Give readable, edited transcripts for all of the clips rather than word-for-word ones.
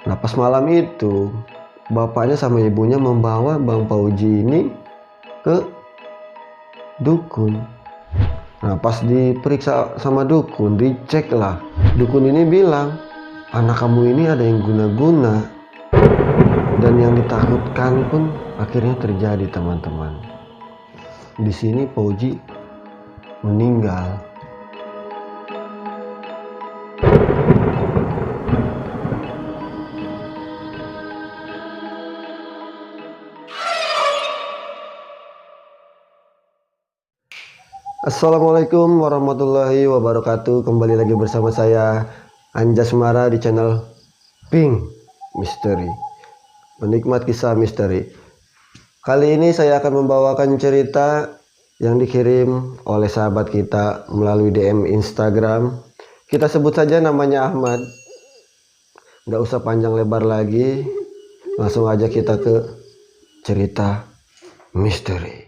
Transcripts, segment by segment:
Nah pas malam itu bapaknya sama ibunya membawa Bang Fauji ini ke dukun. Nah pas diperiksa sama dukun, dicek lah, dukun ini bilang anak kamu ini ada yang guna-guna, dan yang ditakutkan pun akhirnya terjadi teman-teman. Di sini Fauji meninggal. Assalamualaikum warahmatullahi wabarakatuh. Kembali lagi bersama saya Anjasmara di channel Pink Misteri, penikmat kisah misteri. Kali ini saya akan membawakan cerita yang dikirim oleh sahabat kita melalui DM Instagram. Kita sebut saja namanya Ahmad. Nggak usah panjang lebar lagi, langsung aja kita ke cerita misteri.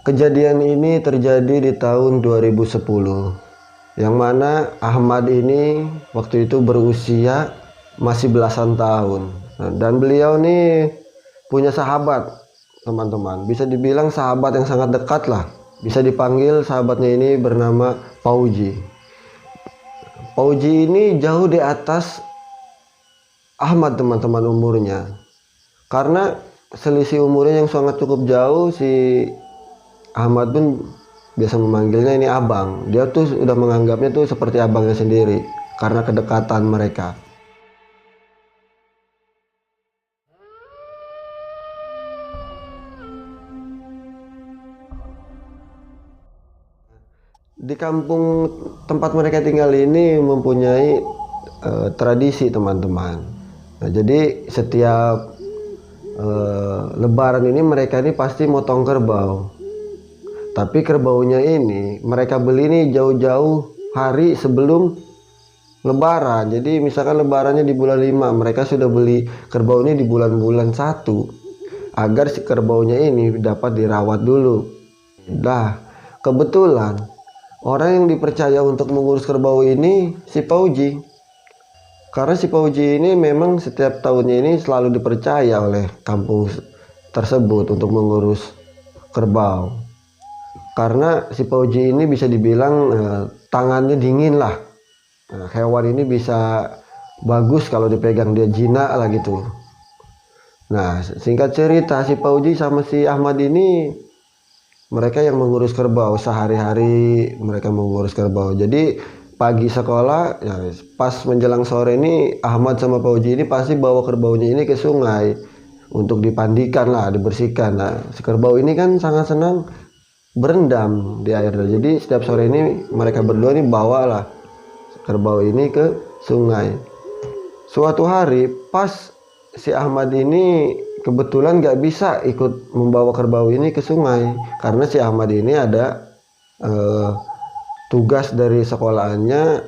Kejadian ini terjadi di tahun 2010, yang mana Ahmad ini waktu itu berusia masih belasan tahun. Dan beliau nih punya sahabat teman-teman, bisa dibilang sahabat yang sangat dekat lah. Bisa dipanggil sahabatnya ini bernama Fauji. Fauji ini jauh di atas Ahmad teman-teman umurnya, karena selisih umurnya yang sangat cukup jauh. Si Ahmad pun biasa memanggilnya ini abang. Dia tuh udah menganggapnya tuh seperti abangnya sendiri karena kedekatan mereka. Di kampung tempat mereka tinggal ini mempunyai tradisi teman-teman. Nah, jadi setiap Lebaran ini mereka ini pasti motong kerbau. Tapi kerbaunya ini mereka beli nih jauh-jauh hari sebelum Lebaran. Jadi misalkan Lebarannya di bulan 5, mereka sudah beli kerbau ini di bulan-bulan 1 agar si kerbaunya ini dapat dirawat dulu. Nah, kebetulan orang yang dipercaya untuk mengurus kerbau ini si Fauji. Karena si Fauji ini memang setiap tahunnya ini selalu dipercaya oleh kampung tersebut untuk mengurus kerbau. Karena si Fauji ini bisa dibilang tangannya dingin lah. Hewan ini bisa bagus kalau dipegang, dia jinak lah gitu. Nah singkat cerita, si Fauji sama si Ahmad ini mereka yang mengurus kerbau sehari-hari. Mereka mengurus kerbau. Jadi pagi sekolah ya, pas menjelang sore ini Ahmad sama Fauji ini pasti bawa kerbaunya ini ke sungai untuk dipandikan lah, dibersihkan. Nah si kerbau ini kan sangat senang berendam di air. Jadi setiap sore ini mereka berdua nih bawalah kerbau ini ke sungai. Suatu hari pas si Ahmad ini kebetulan gak bisa ikut membawa kerbau ini ke sungai karena si Ahmad ini ada tugas dari sekolahannya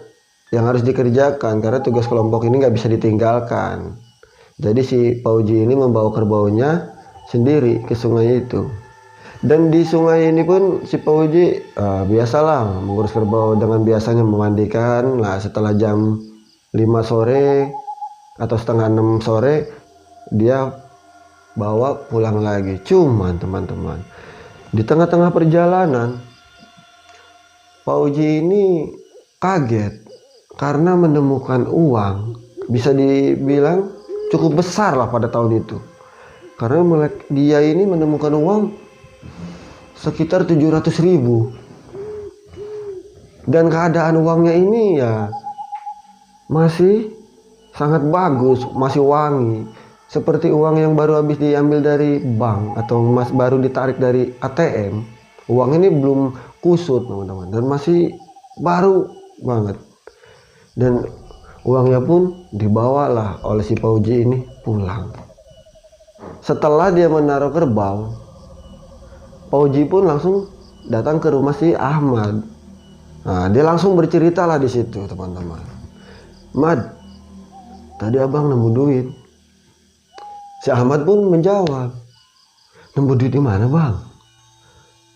yang harus dikerjakan, karena tugas kelompok ini gak bisa ditinggalkan. Jadi si Fauji ini membawa kerbaunya sendiri ke sungai itu. Dan di sungai ini pun si Fauji biasalah mengurus kerbau dengan biasanya memandikan. Nah setelah jam 5 sore atau setengah 6 sore dia bawa pulang lagi. Cuman teman-teman, di tengah-tengah perjalanan Fauji ini kaget karena menemukan uang, bisa dibilang cukup besar lah pada tahun itu. Karena dia ini menemukan uang sekitar 700.000, dan keadaan uangnya ini ya masih sangat bagus, masih wangi, seperti uang yang baru habis diambil dari bank atau baru ditarik dari ATM. Uang ini belum kusut teman-teman, dan masih baru banget. Dan Uangnya pun dibawalah oleh si Pak Uji ini pulang. Setelah dia menaruh kerbau, Pak Uji pun langsung datang ke rumah si Ahmad. Nah, dia langsung bercerita lah di situ, teman-teman. Mad, tadi abang nemu duit. Si Ahmad pun menjawab, nemu duit di mana bang?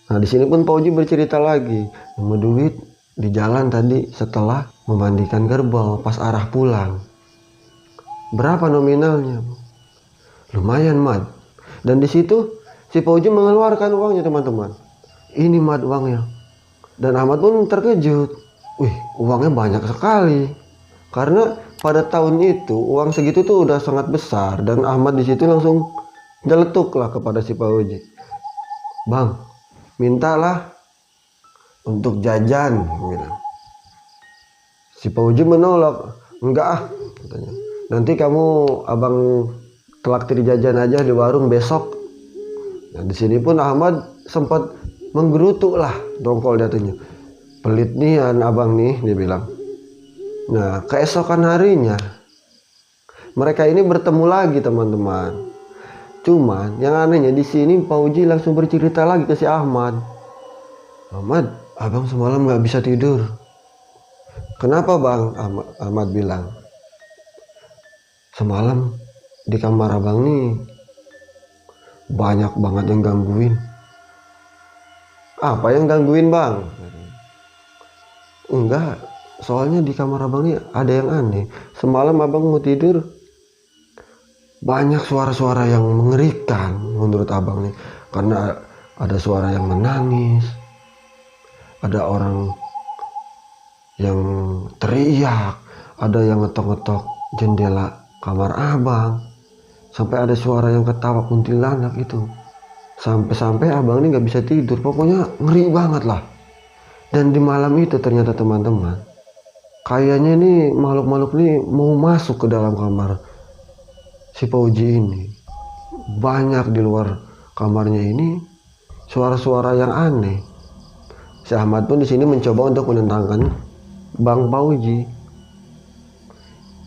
Nah, di sini pun Pak Uji bercerita lagi, nemu duit di jalan tadi setelah memandikan kerbau pas arah pulang. Berapa nominalnya? Lumayan Mad. Dan di situ si Pak Uji mengeluarkan uangnya, teman-teman. Ini Mad uangnya. Dan Ahmad pun terkejut. Wih, uangnya banyak sekali. Karena pada tahun itu uang segitu tuh udah sangat besar, dan Ahmad di situ langsung jeletuk lah kepada si Pak Uji. Bang, mintalah untuk jajan, gitu. Si Pak Uji menolak. Enggak ah, katanya. Nanti kamu abang traktir jajan aja di warung besok. Nah, di sini pun Ahmad sempat menggerutu lah dongkol jatuhnya. Pelit nih abang nih, dia bilang. Nah, keesokan harinya mereka ini bertemu lagi, teman-teman. Cuman yang anehnya di sini Pak Uji langsung bercerita lagi ke si Ahmad. Ahmad, abang semalam nggak bisa tidur. Kenapa bang? Ahmad bilang, semalam di kamar abang nih banyak banget yang gangguin. Apa yang gangguin bang? Enggak, soalnya di kamar abang nih ada yang aneh. Semalam abang mau tidur, banyak suara-suara yang mengerikan menurut abang nih. Karena ada suara yang menangis, ada orang yang teriak, ada yang ngetok-ngetok jendela kamar abang, sampai ada suara yang ketawa kuntilanak itu. Sampai-sampai abang ini nggak bisa tidur, pokoknya ngeri banget lah. Dan di malam itu ternyata, teman-teman, kayaknya ini makhluk-makhluk ini mau masuk ke dalam kamar si Pak Uji ini. Banyak di luar kamarnya ini suara-suara yang aneh. Si Ahmad pun di sini mencoba untuk menenangkan Bang Pak Uji.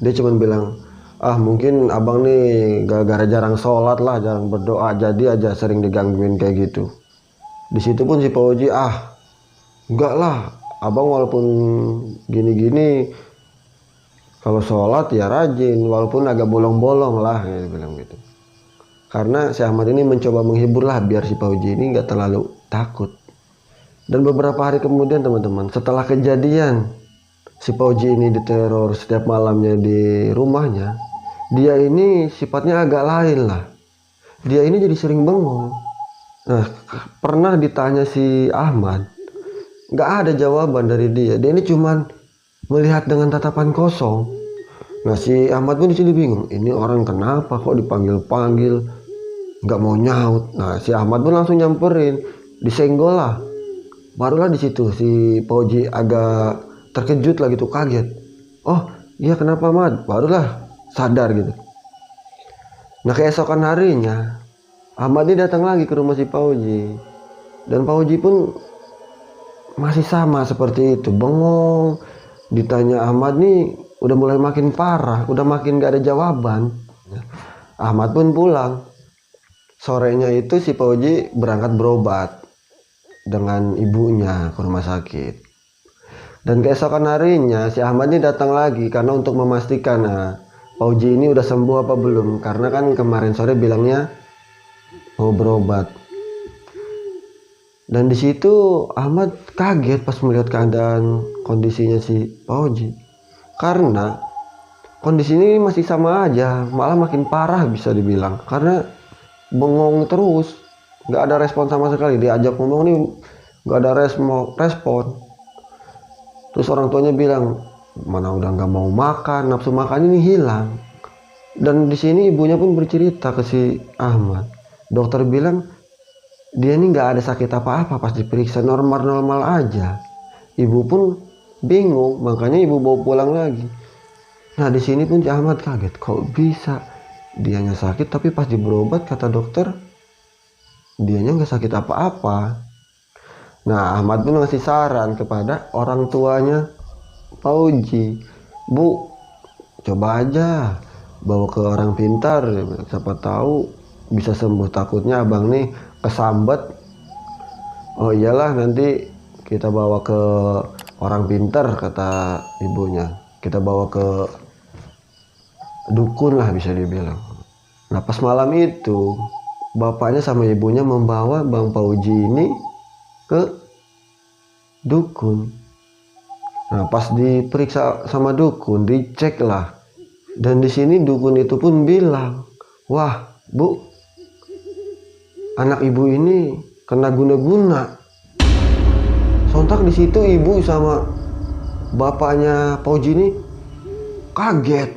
Dia cuma bilang, ah mungkin abang nih gara-gara jarang sholat lah, jarang berdoa, jadi aja sering digangguin kayak gitu. Di situ pun si Pak Uji, enggak lah, abang walaupun gini-gini kalau sholat ya rajin, walaupun agak bolong-bolong lah, dia bilang gitu. Karena si Ahmad ini mencoba menghibur lah biar si Pak Uji ini nggak terlalu takut. Dan beberapa hari kemudian, teman-teman, setelah kejadian si Pak Uji ini diteror setiap malamnya di rumahnya, dia ini sifatnya agak lain lah. Dia ini jadi sering bengong. Nah, pernah ditanya si Ahmad, nggak ada jawaban dari dia. Dia ini cuman melihat dengan tatapan kosong. Nah, si Ahmad pun di sini bingung. Ini orang kenapa kok dipanggil-panggil nggak mau nyaut. Nah, si Ahmad pun langsung nyamperin, disenggol lah. Barulah di situ si Pak Uji agak terkejut lah gitu, kaget. Oh, iya kenapa Ahmad? Barulah sadar gitu. Nah, keesokan harinya Ahmad ini datang lagi ke rumah si Pak Uji, dan Pak Uji pun masih sama seperti itu, bengong. Ditanya Ahmad nih udah mulai makin parah, udah makin gak ada jawaban. Ahmad pun pulang. Sorenya itu si Pak Uji berangkat berobat dengan ibunya ke rumah sakit. Dan keesokan harinya si Ahmad ini datang lagi karena untuk memastikan Pak Uji ini udah sembuh apa belum, karena kan kemarin sore bilangnya mau berobat. Dan di situ Ahmad kaget pas melihat keadaan kondisinya si Pak Uji, karena kondisi ini masih sama aja, malah makin parah bisa dibilang, karena bengong terus, nggak ada respon sama sekali. Diajak ngomong nih nggak ada respon. Terus orang tuanya bilang, mana udah nggak mau makan, nafsu makan ini hilang. Dan di sini ibunya pun bercerita ke si Ahmad. Dokter bilang dia ini nggak ada sakit apa-apa, pas diperiksa normal-normal aja. Ibu pun bingung, makanya ibu bawa pulang lagi. Nah, di sini pun si Ahmad kaget, kok bisa dianya sakit tapi pas berobat kata dokter dianya nggak sakit apa-apa. Nah, Ahmad pun ngasih saran kepada orang tuanya Pak Uji, Bu, coba aja bawa ke orang pintar, dia bilang. Siapa tahu bisa sembuh, takutnya abang nih kesambet. Oh iyalah, nanti kita bawa ke orang pintar, kata ibunya. Kita bawa ke dukun lah, bisa dibilang. Nah pas malam itu bapaknya sama ibunya membawa Bang Pauji ini ke dukun. Nah pas diperiksa sama dukun, dicek lah, dan di sini dukun itu pun bilang, wah bu, anak ibu ini kena guna-guna. Sontak di situ ibu sama bapaknya Pauji ini kaget.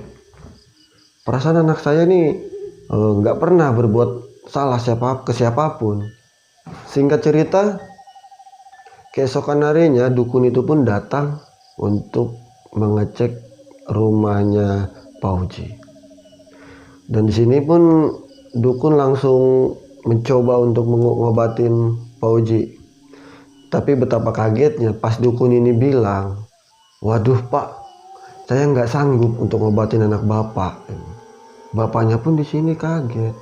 Perasaan anak saya nih nggak pernah berbuat salah ke siapapun. Singkat cerita, keesokan harinya dukun itu pun datang untuk mengecek rumahnya Pauji. Dan di sini pun dukun langsung mencoba untuk mengobatin Pauji. Tapi betapa kagetnya pas dukun ini bilang, waduh pak, saya nggak sanggup untuk ngobatin anak bapak. Bapaknya pun di sini kaget.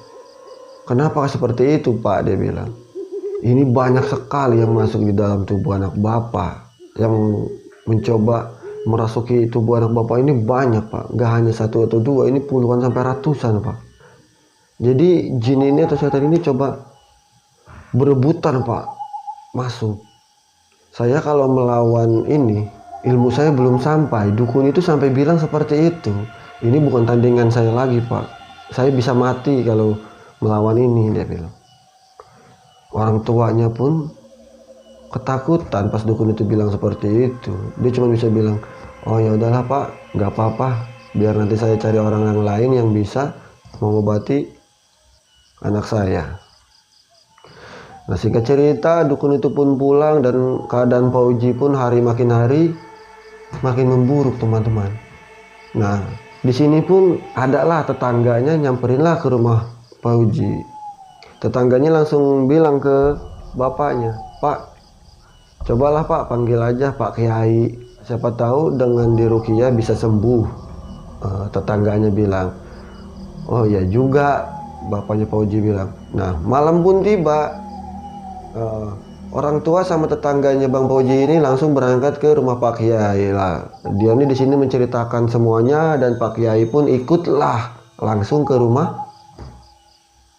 Kenapa seperti itu pak? Dia bilang, ini banyak sekali yang masuk di dalam tubuh anak bapak, yang mencoba merasuki tubuh anak bapak ini banyak pak. Nggak hanya satu atau dua, ini puluhan sampai ratusan pak. Jadi jin ini atau setan ini coba berebutan pak masuk. Saya kalau melawan ini, ilmu saya belum sampai. Dukun itu sampai bilang seperti itu. Ini bukan tandingan saya lagi pak. Saya bisa mati kalau melawan ini, dia bilang. Orang tuanya pun ketakutan pas dukun itu bilang seperti itu. Dia cuma bisa bilang, oh ya udahlah pak, nggak apa-apa. Biar nanti saya cari orang yang lain yang bisa mengobati anak saya. Nah singkat cerita, dukun itu pun pulang dan keadaan Pauji pun hari makin memburuk teman-teman. Nah di sini pun adalah tetangganya nyamperinlah ke rumah Pauji. Tetangganya langsung bilang ke bapaknya, Pak, cobalah Pak panggil aja Pak Kiai. Siapa tahu dengan diruqyah bisa sembuh. Tetangganya bilang, oh ya juga, bapaknya Pauji bilang. Nah malam pun tiba. Orang tua sama tetangganya Bang Pauji ini langsung berangkat ke rumah Pak Kiai lah. Dia ini di sini menceritakan semuanya dan Pak Kiai pun ikutlah langsung ke rumah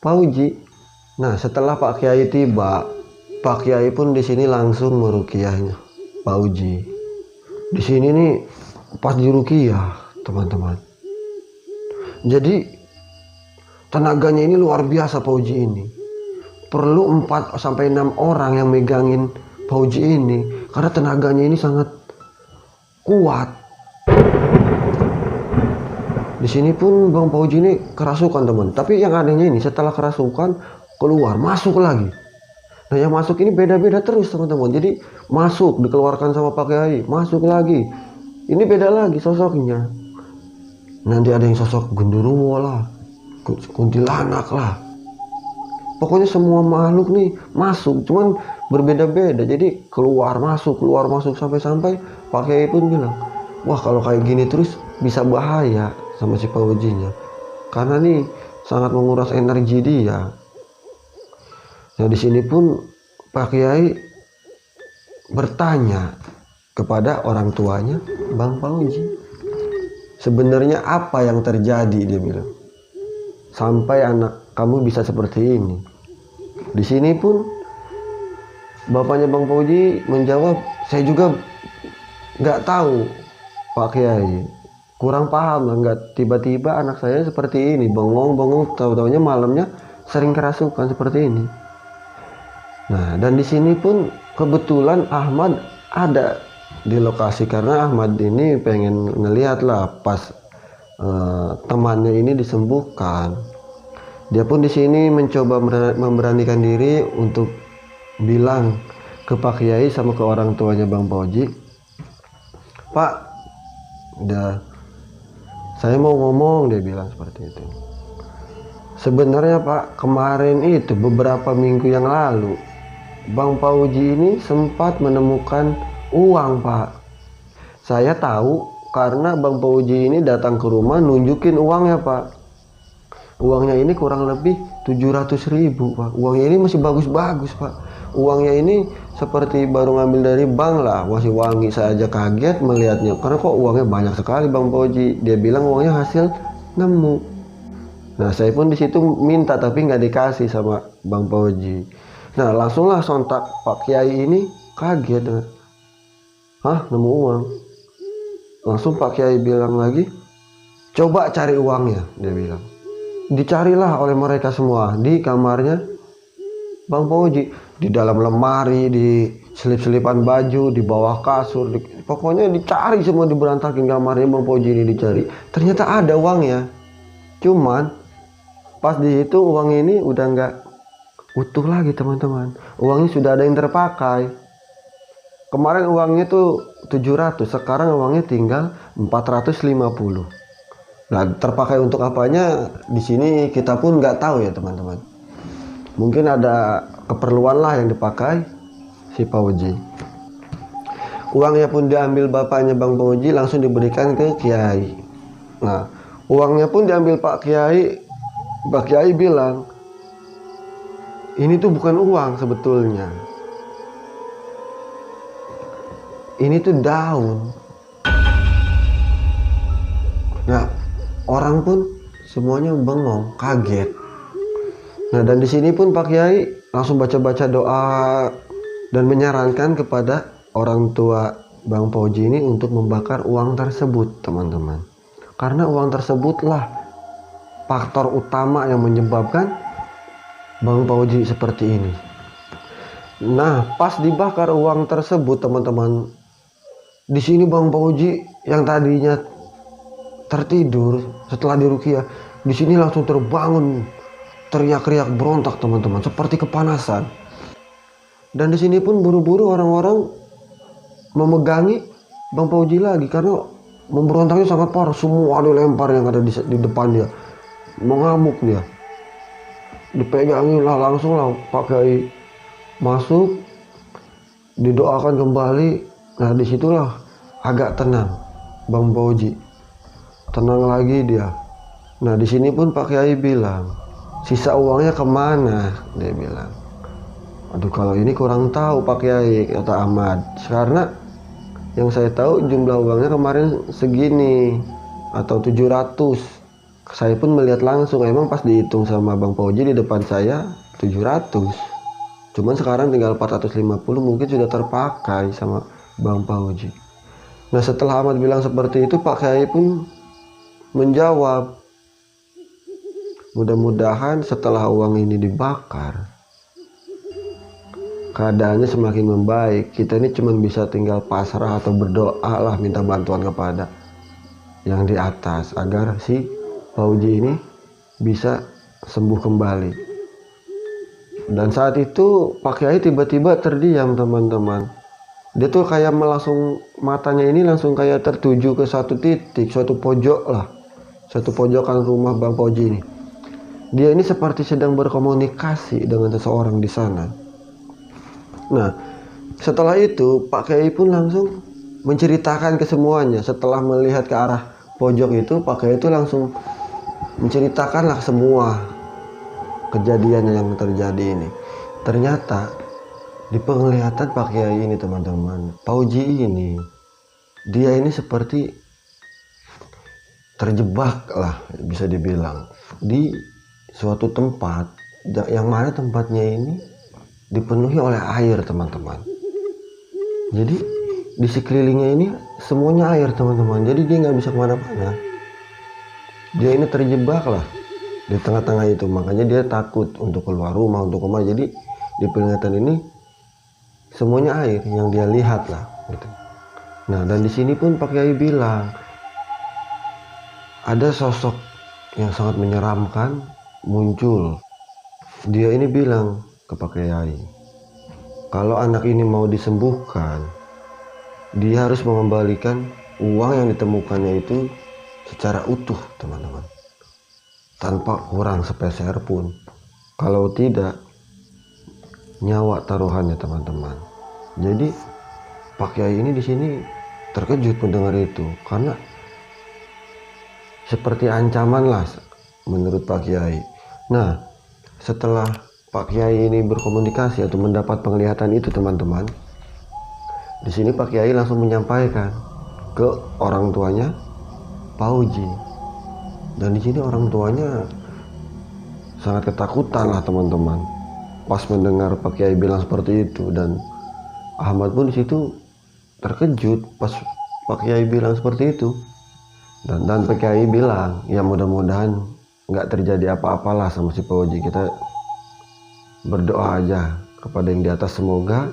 Pauji. Nah setelah Pak Kiai tiba, Pak Kiai pun di sini langsung meruqyahnya Pauji. Di sini nih pas diruqyah teman-teman. Jadi tenaganya ini luar biasa Pauji ini. Perlu 4 sampai 6 orang yang megangin Pauji ini karena tenaganya ini sangat kuat. Di sini pun Bang Pauji ini kerasukan teman. Tapi yang anehnya ini setelah kerasukan keluar, masuk lagi. Nah yang masuk ini beda-beda terus teman-teman. Jadi masuk dikeluarkan sama Pak Kiai, masuk lagi. Ini beda lagi sosoknya. Nanti ada yang sosok genderuwo lah, kuntilanak lah. Pokoknya semua makhluk nih masuk, cuman berbeda-beda. Jadi keluar masuk sampai Pak Kiai pun bilang, wah kalau kayak gini terus bisa bahaya sama si Paujinya, karena nih sangat menguras energi dia. Nah di sini pun Pak Kiai bertanya kepada orang tuanya Bang Pauji, sebenarnya apa yang terjadi, dia bilang, sampai anak kamu bisa seperti ini. Di sini pun bapaknya Bang Pauji menjawab, saya juga nggak tahu Pak Kiai, kurang paham lah, nggak tiba-tiba anak saya seperti ini, bengong tahu-taunya malamnya sering kerasukan seperti ini. Nah dan di sini pun kebetulan Ahmad ada di lokasi karena Ahmad ini pengen ngelihat lah pas temannya ini disembuhkan. Dia pun di sini mencoba memberanikan diri untuk bilang ke Pak Kiai sama ke orang tuanya Bang Pauji, Pak, udah saya mau ngomong, dia bilang seperti itu. Sebenarnya Pak, kemarin itu beberapa minggu yang lalu Bang Pauji ini sempat menemukan uang Pak. Saya tahu karena Bang Fauji ini datang ke rumah nunjukin uangnya Pak. Uangnya ini kurang lebih 700.000 Pak. Uangnya ini masih bagus-bagus Pak. Uangnya ini seperti baru ngambil dari bank lah, masih wangi. Saya aja kaget melihatnya, karena kok uangnya banyak sekali Bang Fauji. Dia bilang uangnya hasil nemu. Nah saya pun di situ minta tapi nggak dikasih sama Bang Fauji. Nah langsunglah sontak Pak Kiai ini kaget dengan, hah, nemu uang? Langsung Pak Kiai bilang lagi, coba cari uangnya. Dia bilang, dicarilah oleh mereka semua di kamarnya Bang Fauji, di dalam lemari, di selip-selipan baju, di bawah kasur, pokoknya dicari semua, diberantakin kamarnya Bang Fauji ini dicari. Ternyata ada uangnya, cuman pas dihitung uang ini udah nggak utuh lagi teman-teman. Uangnya sudah ada yang terpakai. Kemarin uangnya tuh 700, sekarang uangnya tinggal 450. Nah, terpakai untuk apanya di sini kita pun nggak tahu ya teman-teman. Mungkin ada keperluan lah yang dipakai si Fauji. Uangnya pun diambil bapaknya Bang Fauji, langsung diberikan ke Kiai. Nah, uangnya pun diambil Pak Kiai. Pak Kiai bilang, ini tuh bukan uang sebetulnya. Ini tuh daun. Nah, orang pun semuanya bengong, kaget. Nah, dan di sini pun Pak Kiai langsung baca-baca doa dan menyarankan kepada orang tua Bang Fauji ini untuk membakar uang tersebut, teman-teman. Karena uang tersebutlah faktor utama yang menyebabkan Bang Fauji seperti ini. Nah, pas dibakar uang tersebut, teman-teman, di sini Bang Fauji yang tadinya tertidur setelah diruqyah, di sini langsung terbangun, teriak-teriak berontak teman-teman, seperti kepanasan. Dan di sini pun buru-buru orang-orang memegangi Bang Fauji lagi karena memberontaknya sangat parah. Semua dilempar yang ada di depan dia, mengamuk dia. Dipegangin lah, langsung lah Pak Kiai masuk, didoakan kembali. Nah disitulah agak tenang Bang Fauji, tenang lagi dia. Nah di sini pun Pak Kiai bilang, sisa uangnya kemana? Dia bilang, aduh kalau ini kurang tahu Pak Kiai, kata Ahmad. Karena yang saya tahu jumlah uangnya kemarin segini atau 700. Saya pun melihat langsung, emang pas dihitung sama Bang Fauji di depan saya 700. Cuman sekarang tinggal 450, mungkin sudah terpakai sama Bang Fauji. Nah setelah Ahmad bilang seperti itu, Pak Kiai pun menjawab, mudah-mudahan setelah uang ini dibakar keadaannya semakin membaik. Kita ini cuma bisa tinggal pasrah atau berdoa lah, minta bantuan kepada yang di atas agar si Fauji ini bisa sembuh kembali. Dan saat itu Pak Kiai tiba-tiba terdiam teman-teman. Dia tuh kayak langsung, matanya ini langsung kayak tertuju ke satu titik, suatu pojok lah, satu pojokan rumah Bang Fauji ini. Dia ini seperti sedang berkomunikasi dengan seseorang di sana. Nah, setelah itu Pak Kiai pun langsung menceritakan ke semuanya. Setelah melihat ke arah pojok itu, Pak Kiai itu langsung menceritakanlah semua kejadian yang terjadi ini. Ternyata di penglihatan Pak Kiai ini teman-teman, Fauji ini, dia ini seperti terjebak lah bisa dibilang di suatu tempat, yang mana tempatnya ini dipenuhi oleh air teman-teman. Jadi di sekelilingnya ini semuanya air teman-teman, jadi dia nggak bisa kemana-mana. Dia ini terjebak lah di tengah-tengah itu, makanya dia takut untuk keluar rumah, untuk kemana. Jadi di penglihatan ini semuanya air yang dia lihat lah gitu. Nah dan di sini pun Pak Kiai bilang ada sosok yang sangat menyeramkan muncul. Dia ini bilang ke Pak Kiai, kalau anak ini mau disembuhkan, dia harus mengembalikan uang yang ditemukannya itu secara utuh teman-teman, tanpa kurang sepeser pun. Kalau tidak, nyawa taruhannya teman-teman. Jadi Pak Kiai ini di sini terkejut mendengar itu, karena seperti ancaman lah menurut Pak Kiai. Nah, setelah Pak Kiai ini berkomunikasi atau mendapat penglihatan itu teman-teman, di sini Pak Kiai langsung menyampaikan ke orang tuanya Pak Uji, dan di sini orang tuanya sangat ketakutan lah teman-teman pas mendengar Pak Kiai bilang seperti itu. Dan Ahmad pun di situ terkejut pas Pak Kiai bilang seperti itu. Dan Pak Kiai bilang, ya mudah-mudahan nggak terjadi apa-apalah sama si Pak Uji. Kita berdoa aja kepada yang di atas, semoga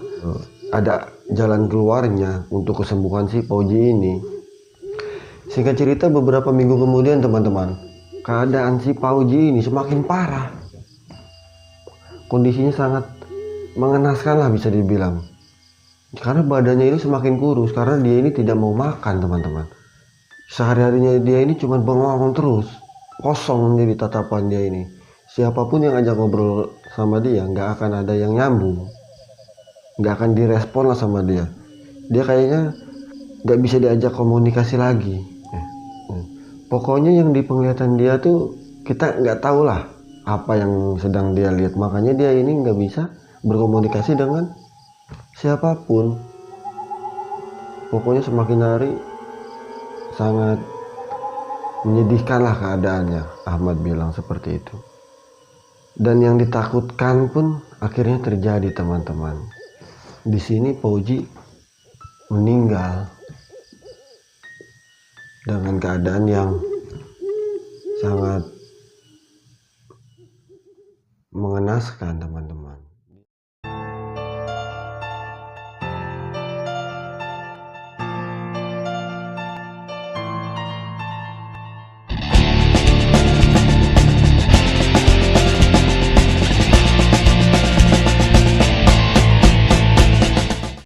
ada jalan keluarnya untuk kesembuhan si Pak Uji ini. Singkat cerita, beberapa minggu kemudian teman-teman, keadaan si Pak Uji ini semakin parah. Kondisinya sangat mengenaskan lah bisa dibilang, karena badannya ini semakin kurus karena dia ini tidak mau makan teman-teman. Sehari-harinya dia ini cuma bengong terus, kosong jadi tatapan dia ini. Siapapun yang ajak ngobrol sama dia nggak akan ada yang nyambung, nggak akan direspon lah sama dia. Dia kayaknya nggak bisa diajak komunikasi lagi. Pokoknya yang di penglihatan dia tuh kita nggak tahu lah apa yang sedang dia lihat, makanya dia ini nggak bisa berkomunikasi dengan siapapun. Pokoknya semakin hari sangat menyedihkan lah keadaannya, Ahmad bilang seperti itu. Dan yang ditakutkan pun akhirnya terjadi teman-teman. Di sini Pak Uji meninggal dengan keadaan yang sangat mengenaskan teman-teman.